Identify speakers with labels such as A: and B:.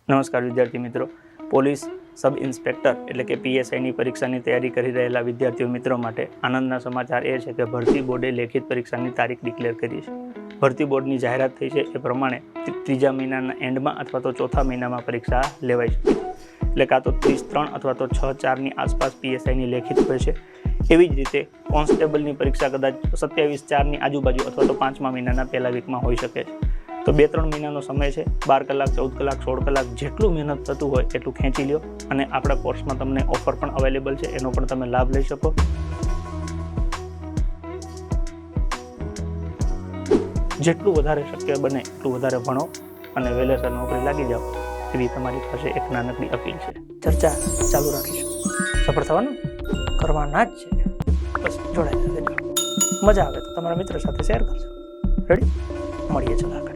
A: નમસ્કાર વિદ્યાર્થી મિત્રો, પોલીસ સબ ઇન્સ્પેક્ટર એટલે કે પીએસઆઈની પરીક્ષાની તૈયારી કરી રહેલા વિદ્યાર્થીઓ મિત્રો માટે આનંદના સમાચાર એ છે કે ભરતી બોર્ડે લેખિત પરીક્ષાની તારીખ ડિક્લેર કરી છે. ભરતી બોર્ડની જાહેરાત થઈ છે એ પ્રમાણે ત્રીજા મહિનાના એન્ડમાં અથવા તો ચોથા મહિનામાં પરીક્ષા લેવાઈ શકે છે. એટલે કાં તો 30/3 અથવા તો 6/4ની આસપાસ પીએસઆઈની લેખિત હોય છે. એવી જ રીતે કોન્સ્ટેબલની પરીક્ષા કદાચ 27/4ની આજુબાજુ અથવા તો 5મા મહિનાના પહેલા વીકમાં હોઈ શકે છે. તો 2-3 મહિનાનો સમય છે. 12 કલાક, 14 કલાક, 16 કલાક જેટલું મહેનત થતું હોય એટલું ખેંચી લ્યો અને આપણા કોર્સમાં તમને ઓફર પણ અવેલેબલ છે, એનો પણ તમે લાભ લઈ શકો. જેટલું વધારે શક્ય બને એટલું વધારે ભણો અને વહેલેસર નોકરી લાગી જાઓ એવી તમારી પાસે એક નાનકડી અપીલ છે. ચર્ચા ચાલુ રાખીશું. સફળ થવાનું કરવાના જ છે. બસ જોડાઈ રહેજો. મજા આવે તો તમારા મિત્રો સાથે શેર કરજો. રેડી? મળીએ ચાલો આગળ.